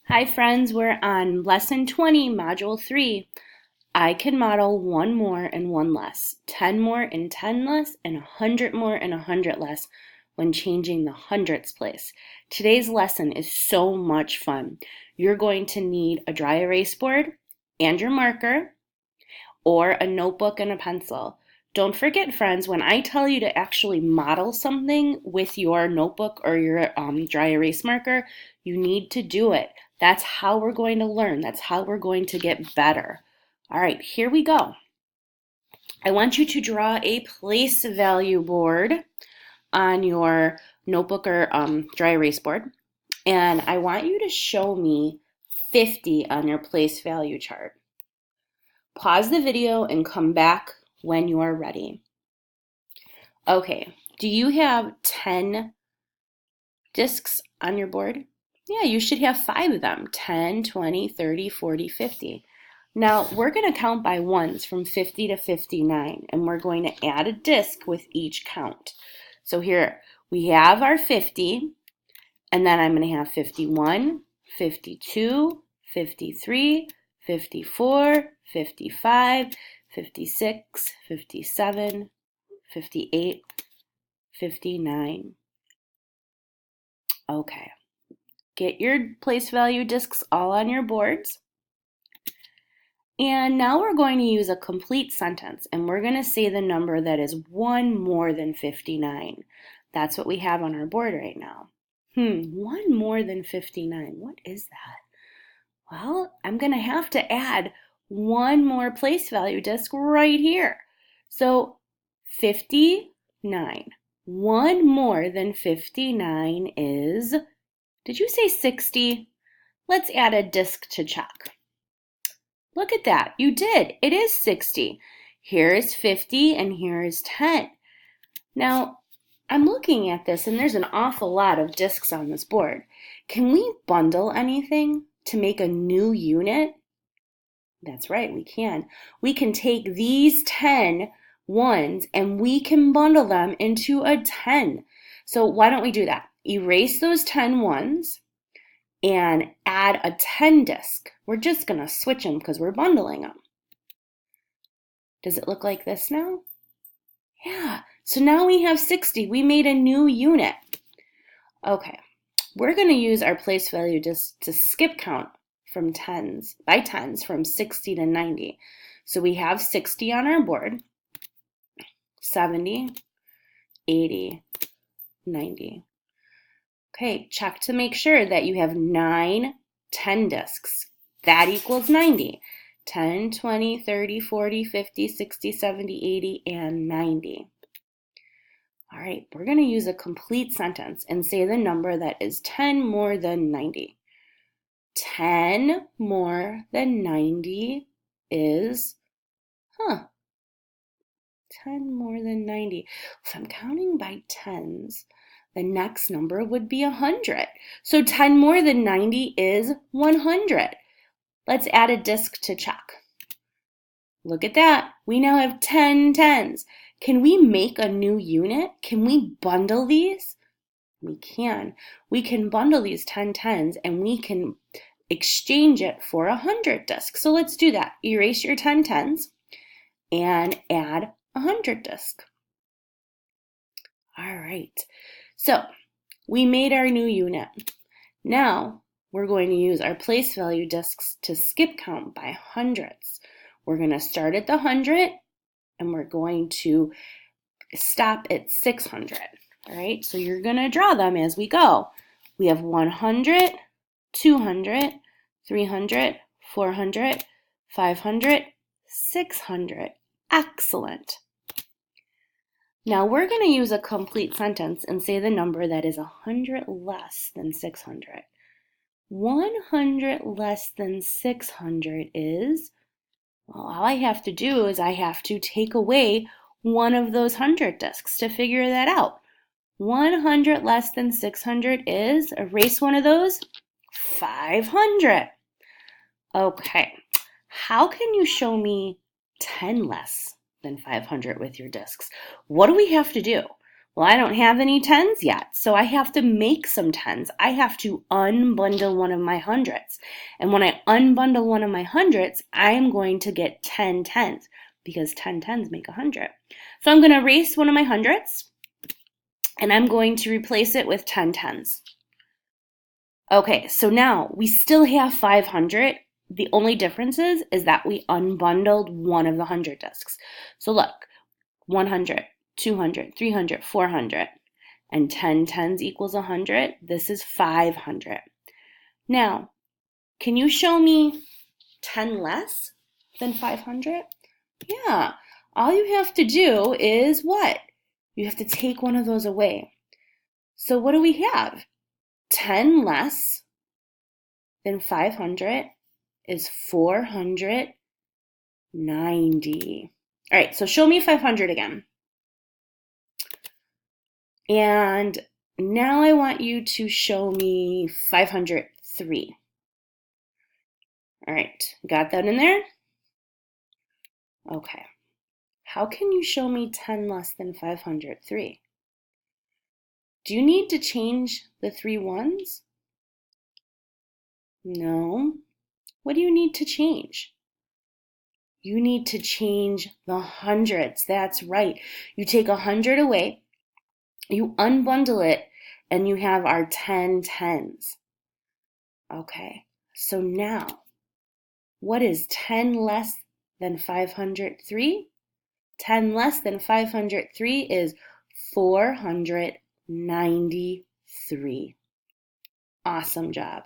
Hi friends, we're on lesson 20, module 3. I can model one more and one less, 10 more and 10 less, and 100 more and 100 less when changing the hundredths place. Today's lesson is so much fun. You're going to need a dry erase board and your marker, or a notebook and a pencil. Don't forget, friends, when I tell you to actually model something with your notebook or your dry erase marker, you need to do it. That's how we're going to learn. That's how we're going to get better. All right, here we go. I want you to draw a place value board on your notebook or dry erase board. And I want you to show me 50 on your place value chart. Pause the video and come back when you are ready. Okay, do you have 10 discs on your board? Yeah, you should have 5 of them, 10, 20, 30, 40, 50. Now, we're going to count by ones from 50 to 59, and we're going to add a disc with each count. So here, we have our 50, and then I'm going to have 51, 52, 53, 54, 55, 56, 57, 58, 59. Okay, get your place value discs all on your boards. And now we're going to use a complete sentence, and we're going to say the number that is one more than 59. That's what we have on our board right now. One more than 59. What is that? Well, I'm going to have to add one more place value disc right here. So 59. One more than 59 is, did you say 60? Let's add a disc to check. Look at that, you did. It is 60. Here is 50 and here is 10. Now, I'm looking at this and there's an awful lot of discs on this board. Can we bundle anything to make a new unit? That's right, we can. We can take these 10 ones and we can bundle them into a 10. So why don't we do that? Erase those 10 ones and add a 10 disc. We're just going to switch them because we're bundling them. Does it look like this now? Yeah, so now we have 60. We made a new unit. Okay, we're going to use our place value disc to skip count from tens from 60 to 90. So we have 60 on our board, 70, 80, 90. Okay, check to make sure that you have 9 10 discs. That equals 90. 10, 20, 30, 40, 50, 60, 70, 80, and 90. All right, we're going to use a complete sentence and say the number that is 10 more than 90. 10 more than 90 is, 10 more than 90. If I'm counting by tens, the next number would be 100. So 10 more than 90 is 100. Let's add a disc to check. Look at that. We now have 10 tens. Can we make a new unit? Can we bundle these? We can. We can bundle these 10 tens and we can exchange it for 100 discs. So let's do that. Erase your 10 tens and add 100 disc. All right. So we made our new unit. Now we're going to use our place value discs to skip count by hundredths. We're going to start at the 100 and we're going to stop at 600. All right, so you're going to draw them as we go. We have 100, 200, 300, 400, 500, 600. Excellent. Now we're going to use a complete sentence and say the number that is 100 less than 600. 100 less than 600 is, well, all I have to do is I have to take away one of those 100 discs to figure that out. 100 less than 600 is, erase one of those, 500. Okay, how can you show me 10 less than 500 with your discs? What do we have to do? Well, I don't have any tens yet, so I have to make some tens. I have to unbundle one of my hundreds. And when I unbundle one of my hundreds, I am going to get 10 tens because 10 tens make 100. So I'm going to erase one of my hundreds and I'm going to replace it with 10 tens. Okay, so now we still have 500. The only difference is that we unbundled one of the 100 discs. So look, 100, 200, 300, 400, and 10 tens equals 100. This is 500. Now, can you show me 10 less than 500? Yeah, all you have to do is what? You have to take one of those away. So what do we have? 10 less than 500 is 490. All right, so show me 500 again. And now I want you to show me 503. All right, got that in there? Okay. How can you show me 10 less than 503? Do you need to change the 3 ones? No. What do you need to change? You need to change the hundreds. That's right. You take 100 away, you unbundle it, and you have our 10 tens. Okay, so now, what is 10 less than 503? 10 less than 503 is 493. Awesome job.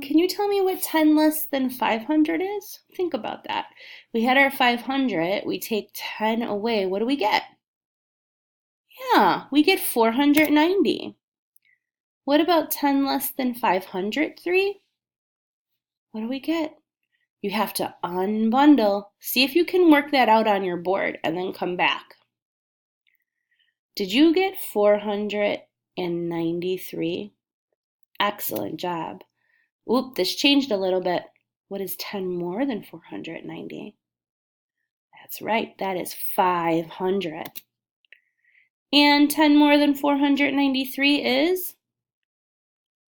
Can you tell me what 10 less than 500 is? Think about that. We had our 500, we take 10 away, what do we get? Yeah, we get 490. What about 10 less than 503? What do we get? You have to unbundle. See if you can work that out on your board and then come back. Did you get 493? Excellent job. Oop, this changed a little bit. What is 10 more than 490? That's right, that is 500. And 10 more than 493 is?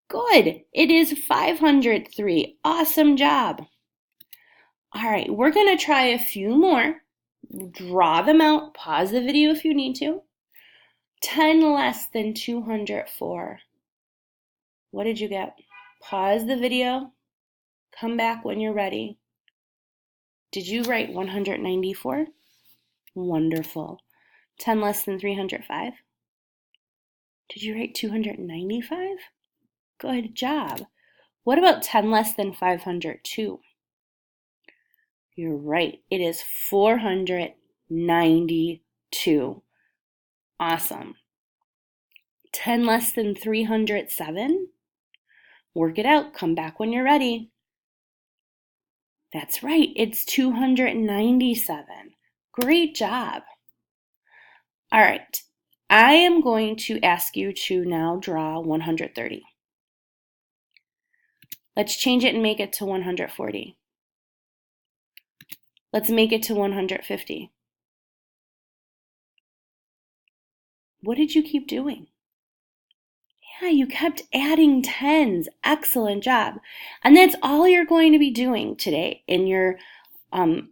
Good, it is 503. Awesome job. All right, we're going to try a few more. Draw them out, pause the video if you need to. 10 less than 204. What did you get? Pause the video, come back when you're ready. Did you write 194? Wonderful. 10 less than 305? Did you write 295? Good job. What about 10 less than 502? You're right, it is 492. Awesome. 10 less than 307? Work it out, come back when you're ready. That's right, it's 297. Great job. All right, I am going to ask you to now draw 130. Let's change it and make it to 140. Let's make it to 150. What did you keep doing? Yeah, you kept adding tens. Excellent job. And that's all you're going to be doing today in your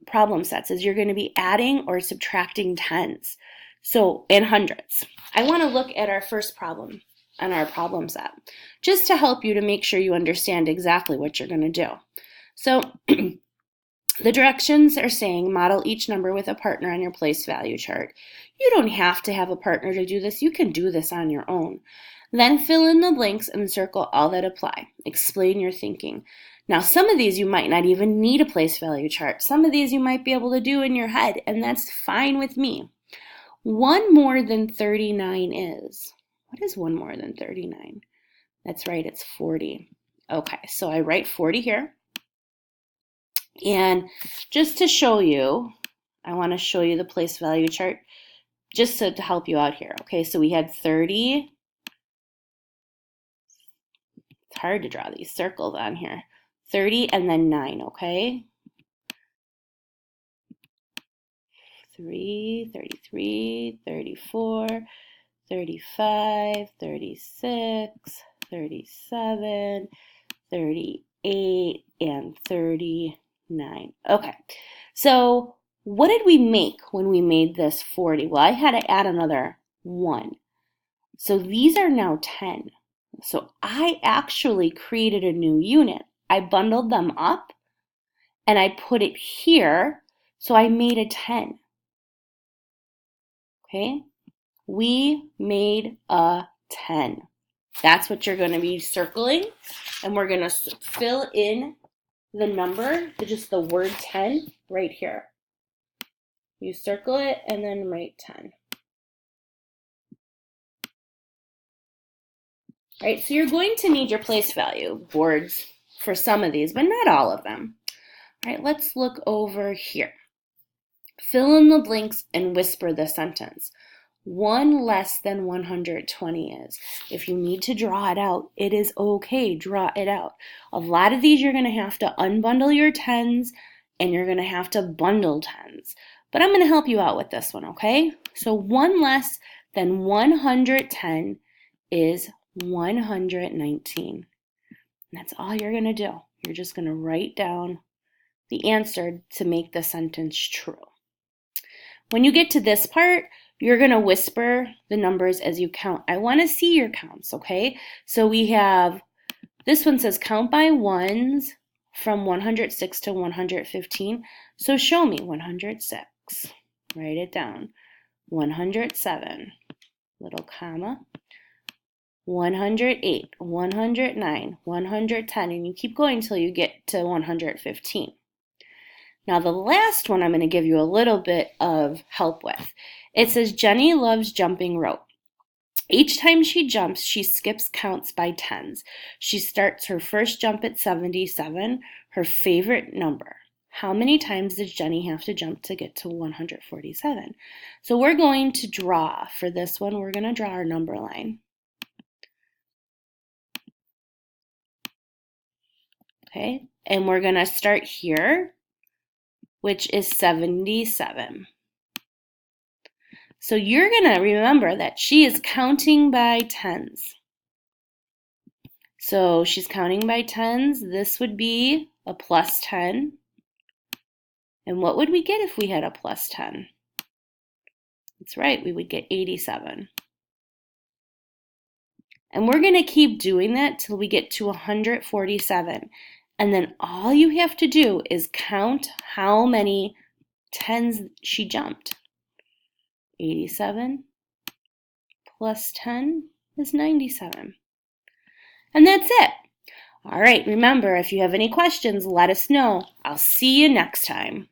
problem sets is you're going to be adding or subtracting tens. So in hundreds. I want to look at our first problem on our problem set just to help you to make sure you understand exactly what you're going to do. So the directions are saying model each number with a partner on your place value chart. You don't have to have a partner to do this. You can do this on your own. Then fill in the blanks and circle all that apply. Explain your thinking. Now, some of these you might not even need a place value chart. Some of these you might be able to do in your head, and that's fine with me. 1 more than 39 is? What is 1 more than 39? That's right, it's 40. Okay, so I write 40 here. And just to show you, I want to show you the place value chart just to help you out here. Okay, so we had 30. It's hard to draw these circles on here. 30 and then 9, okay? 33, 33, 34, 35, 36, 37, 38, and 39. Okay, so what did we make when we made this 40? Well, I had to add another 1. So these are now 10. So I actually created a new unit. I bundled them up and I put it here, so I made a 10. Okay, we made a 10. That's what you're going to be circling, and we're going to fill in the number, just the word 10 right here. You circle it and then write 10. All right, so you're going to need your place value boards for some of these, but not all of them. All right, let's look over here. Fill in the blanks and whisper the sentence. 1 less than 120 is. If you need to draw it out, it is okay, draw it out. A lot of these you're going to have to unbundle your 10s and you're going to have to bundle 10s. But I'm going to help you out with this one, okay? So 1 less than 110 is 119. And that's all you're going to do. You're just going to write down the answer to make the sentence true. When you get to this part, you're going to whisper the numbers as you count. I want to see your counts, okay? So we have, this one says count by ones from 106 to 115. So show me 106. Write it down. 107, little comma. 108, 109, 110, and you keep going until you get to 115. Now the last one I'm going to give you a little bit of help with. It says Jenny loves jumping rope. Each time she jumps, she skips counts by 10s. She starts her first jump at 77, her favorite number. How many times does Jenny have to jump to get to 147? So we're going to draw. For this one, we're going to draw our number line. Okay, and we're going to start here, which is 77. So you're going to remember that she is counting by 10s. So she's counting by 10s. This would be a plus 10. And what would we get if we had a plus 10? That's right, we would get 87. And we're going to keep doing that till we get to 147. And then all you have to do is count how many 10s she jumped. 87 plus 10 is 97. And that's it. All right, remember, if you have any questions, let us know. I'll see you next time.